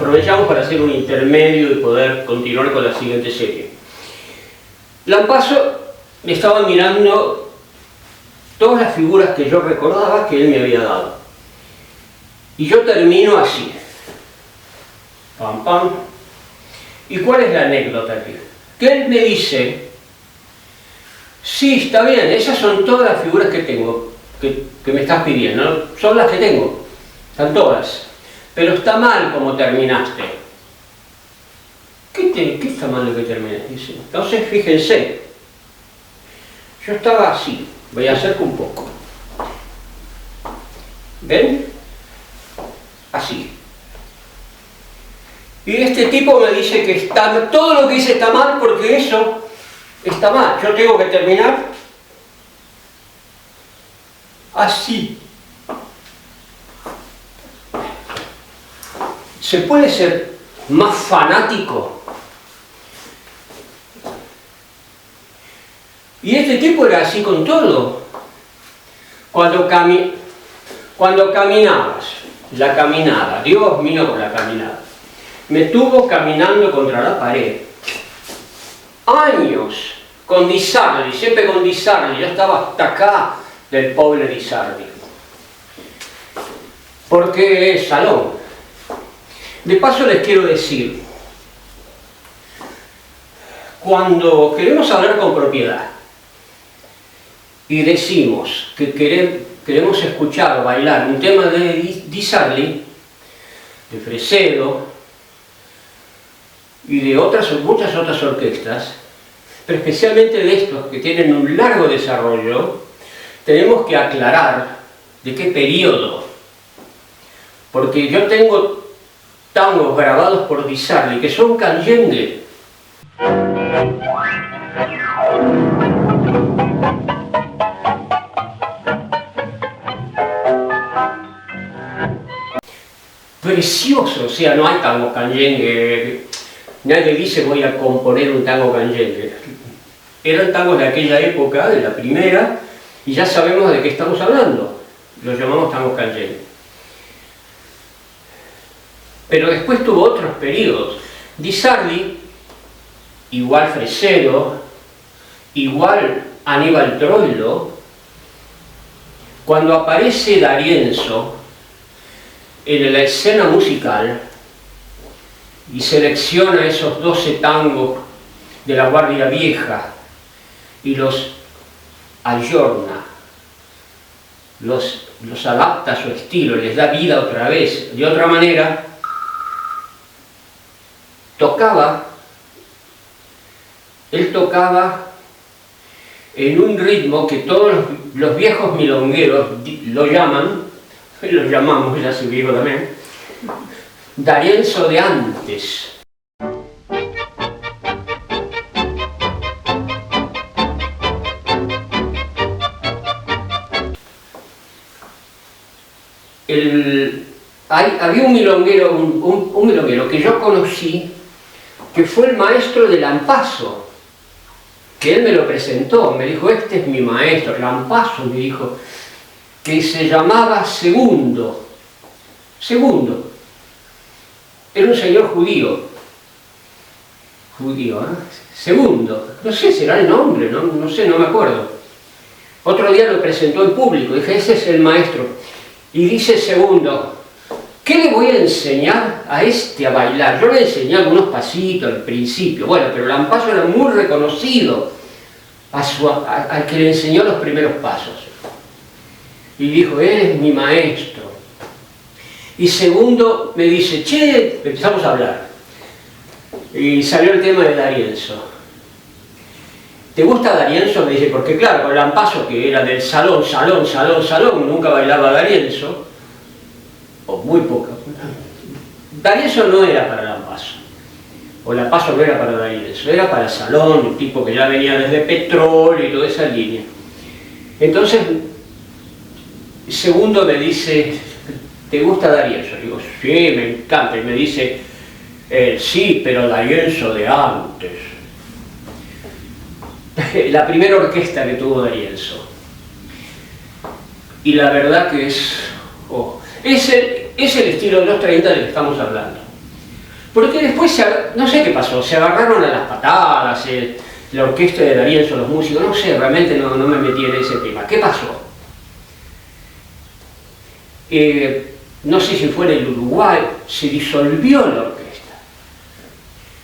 aprovechamos para hacer un intermedio y poder continuar con la siguiente serie. Lampaso me estaba mirando todas las figuras que yo recordaba que él me había dado. Y yo termino así. Pam, pam. ¿Y cuál es la anécdota aquí? Que él me dice, sí, está bien, esas son todas las figuras que tengo, que me estás pidiendo, ¿no? Son las que tengo, están todas. Pero está mal como terminaste. ¿Qué está mal lo que terminé? Dice. Entonces, fíjense, yo estaba así, voy a acercar un poco. ¿Ven? Así. Y este tipo me dice que todo lo que hice está mal porque eso está mal. Yo tengo que terminar así. ¿Se puede ser más fanático? Y este tipo era así con todo. Cuando caminabas, la caminada, Dios mío con la caminada, me tuvo caminando contra la pared. Años con Di Sarli, siempre con Di Sarli, yo estaba hasta acá del pobre Di Sarli. Porque es salón. De paso les quiero decir, cuando queremos hablar con propiedad y decimos que queremos escuchar o bailar un tema de Di Sarli, de Fresedo y de muchas otras orquestas, pero especialmente de estos que tienen un largo desarrollo, tenemos que aclarar de qué periodo, porque yo tengo tangos grabados por Di Sarli que son canyengue. Precioso, o sea, no hay tango canyengue, nadie dice voy a componer un tango canyengue. Eran tangos de aquella época, de la primera, y ya sabemos de qué estamos hablando, los llamamos tangos canyengue. Pero después tuvo otros periodos. Di Sarli, igual Fresedo, igual Aníbal Troilo. Cuando aparece D'Arienzo en la escena musical y selecciona esos 12 tangos de la Guardia Vieja y los ayorna, los adapta a su estilo, les da vida otra vez, de otra manera, él tocaba en un ritmo que todos los viejos milongueros lo llamamos, ya soy viejo también, D'Arienzo de antes. Había un milonguero, un milonguero que yo conocí, que fue el maestro de Lampaso, que él me lo presentó, me dijo, este es mi maestro, Lampaso, me dijo, que se llamaba Segundo. Segundo. Era un señor judío, ¿eh? Segundo, no sé, será el nombre, no sé, no me acuerdo. Otro día lo presentó en público, dije, ese es el maestro. Y dice Segundo, ¿qué le voy a enseñar a este a bailar? Yo le enseñé algunos pasitos al principio, bueno, pero Lampaso era muy reconocido al que le enseñó los primeros pasos. Y dijo, él es mi maestro. Y Segundo me dice, che, empezamos a hablar. Y salió el tema de D'Arienzo. ¿Te gusta D'Arienzo? Me dice, porque claro, con Lampaso, que era del salón, nunca bailaba D'Arienzo, o muy poca. D'Arienzo no era para Lampaso, o Lampaso no era para D'Arienzo, era para salón, un tipo que ya venía desde Petróleo y toda esa línea. Entonces, Segundo me dice, ¿te gusta D'Arienzo? Digo, sí, me encanta. Y me dice, sí, pero D'Arienzo de antes. La primera orquesta que tuvo D'Arienzo. Y la verdad que es el estilo de los 30 del que estamos hablando. Porque después, no sé qué pasó, se agarraron a las patadas, la orquesta de D'Arienzo, los músicos, no sé, realmente no me metí en ese tema. ¿Qué pasó? No sé si fue en el Uruguay, se disolvió la orquesta.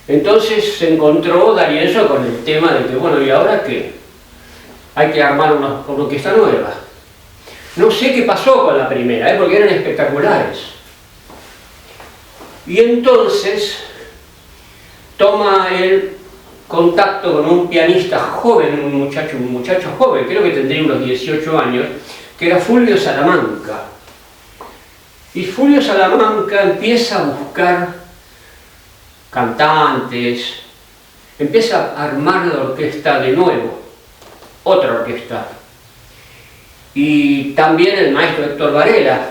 Entonces se encontró D'Arienzo con el tema de que, bueno, ¿y ahora qué? Hay que armar una orquesta nueva. No sé qué pasó con la primera, porque eran espectaculares. Y entonces toma el contacto con un pianista joven, un muchacho joven, creo que tendría unos 18 años, que era Fulvio Salamanca. Y Fulvio Salamanca empieza a buscar cantantes, empieza a armar la orquesta de nuevo, otra orquesta. Y también el maestro Héctor Varela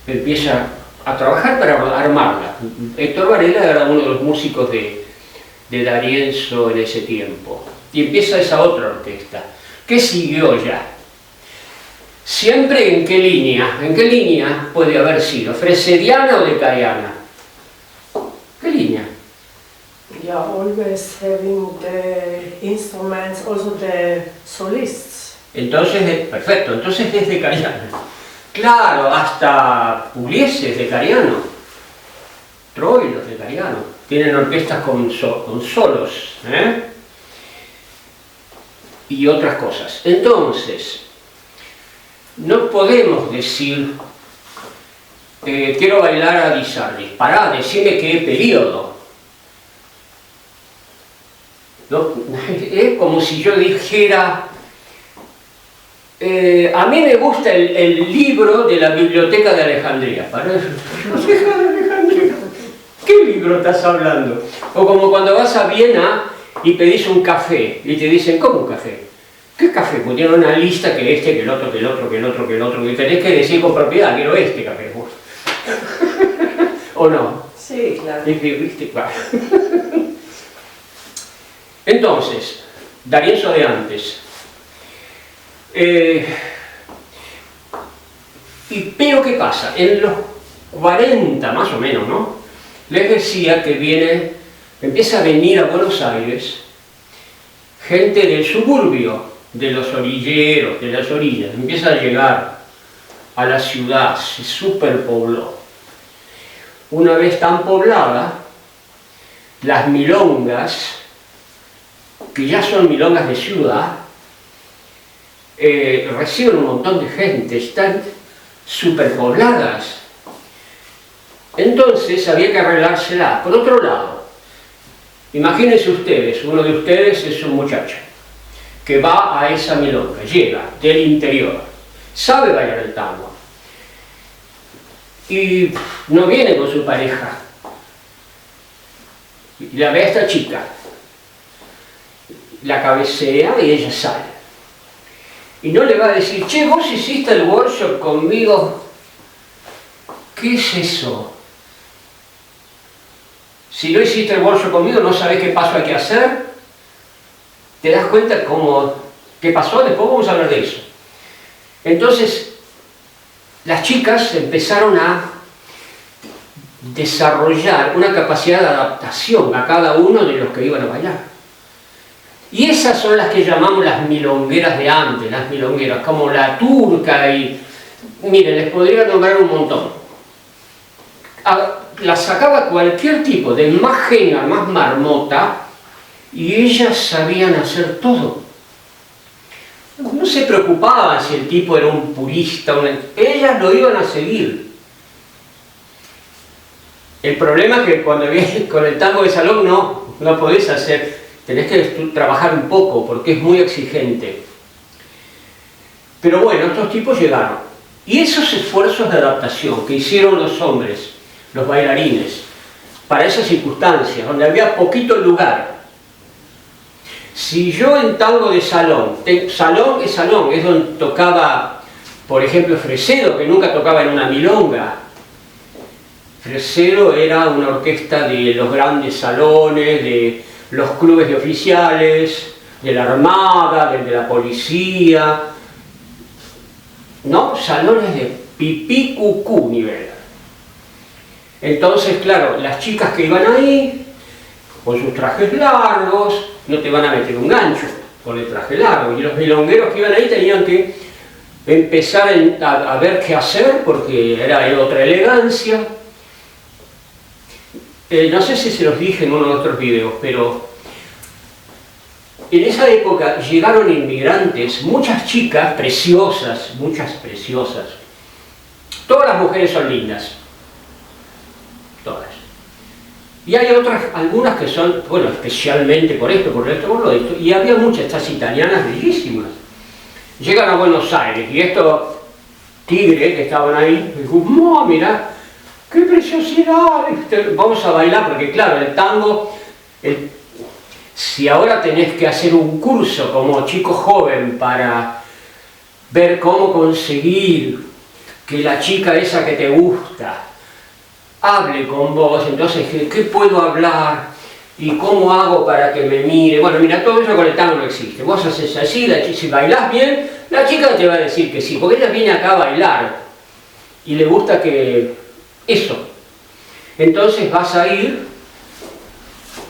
empieza a trabajar para armarla. Héctor Varela era uno de los músicos de D'Arienzo en ese tiempo. Y empieza esa otra orquesta. ¿Qué siguió ya? Siempre en qué línea. ¿En qué línea puede haber sido? ¿Freseriana o decariana? ¿Qué línea? Yeah, always having the instruments, also the solists. Entonces, perfecto, entonces es decariana. Claro, hasta Pugliese es decariano. Troilo es decariano. Tienen orquestas con solos, y otras cosas. Entonces, no podemos decir quiero bailar a Di Sarli. Pará, decime qué periodo. ¿No? Es como si yo dijera a mí me gusta el libro de la Biblioteca de Alejandría. Biblioteca de Alejandría. ¿Qué libro estás hablando? O como cuando vas a Viena y pedís un café y te dicen, ¿cómo un café? ¿Qué café? Pues tienen una lista que este, que el otro, que el otro, que el otro, que el otro, y tenés que decir con propiedad, quiero este café. ¿O no? Sí, claro. ¿Viste? Claro. Entonces, D'Arienzo de antes. Pero ¿qué pasa? En los 40 más o menos, ¿no? Les decía que empieza a venir a Buenos Aires gente del suburbio, de los orilleros, de las orillas, empieza a llegar a la ciudad, se superpobló. Una vez tan poblada, las milongas, que ya son milongas de ciudad, reciben un montón de gente, están superpobladas. Entonces había que arreglársela. Por otro lado, imagínense ustedes, uno de ustedes es un muchacho que va a esa milonga, llega del interior, sabe bailar el tango y no viene con su pareja. Y la ve a esta chica, la cabecea y ella sale. Y no le va a decir, che, vos hiciste el workshop conmigo. ¿Qué es eso? Si no hiciste el workshop conmigo, no sabés qué paso hay que hacer. ¿Te das cuenta qué pasó? Después vamos a hablar de eso. Entonces, las chicas empezaron a desarrollar una capacidad de adaptación a cada uno de los que iban a bailar. Y esas son las que llamamos las milongueras de antes, las milongueras, como la turca y... Miren, les podría nombrar un montón. Las sacaba cualquier tipo, de más genia, más marmota, y ellas sabían hacer todo. No se preocupaban si el tipo era un purista, ellas lo iban a seguir. El problema es que cuando vienes con el tango de salón no podés hacer, tenés que trabajar un poco porque es muy exigente. Pero bueno, estos tipos llegaron. Y esos esfuerzos de adaptación que hicieron los hombres, los bailarines, para esas circunstancias, donde había poquito lugar. Si yo en tango de salón, salón, es donde tocaba, por ejemplo, Fresedo, que nunca tocaba en una milonga. Fresedo era una orquesta de los grandes salones, de los clubes de oficiales, de la Armada, de la policía, ¿no? Salones de pipí cucú nivel. Entonces, claro, las chicas que iban ahí, con sus trajes largos, no te van a meter un gancho con el traje largo, y los milongueros que iban ahí tenían que empezar a ver qué hacer, porque era otra elegancia. No sé si se los dije en uno de otros videos, pero en esa época llegaron inmigrantes, muchas chicas preciosas, muchas preciosas. Todas las mujeres son lindas, todas. Y hay otras, algunas que son, bueno, especialmente por esto, por lo de esto, y había muchas, estas italianas bellísimas. Llegan a Buenos Aires, y estos tigres que estaban ahí, dijo, no, mira, qué preciosidad, vamos a bailar, porque claro, el tango, si ahora tenés que hacer un curso como chico joven para ver cómo conseguir que la chica esa que te gusta hable con vos, entonces, ¿qué puedo hablar? ¿Y cómo hago para que me mire? Bueno, mira, todo eso con el tango no existe. Vos haces así, si bailás bien, la chica te va a decir que sí, porque ella viene acá a bailar y le gusta que eso. Entonces vas a ir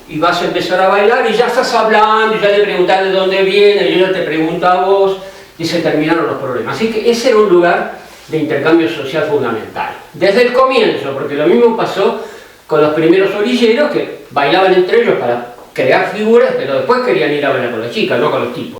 y vas a empezar a bailar y ya estás hablando, y ya le preguntás de dónde viene, y ella te pregunta a vos, y se terminaron los problemas. Así que ese era un lugar de intercambio social fundamental. Desde el comienzo, porque lo mismo pasó con los primeros orilleros que bailaban entre ellos para crear figuras, pero después querían ir a bailar con las chicas, no con los tipos.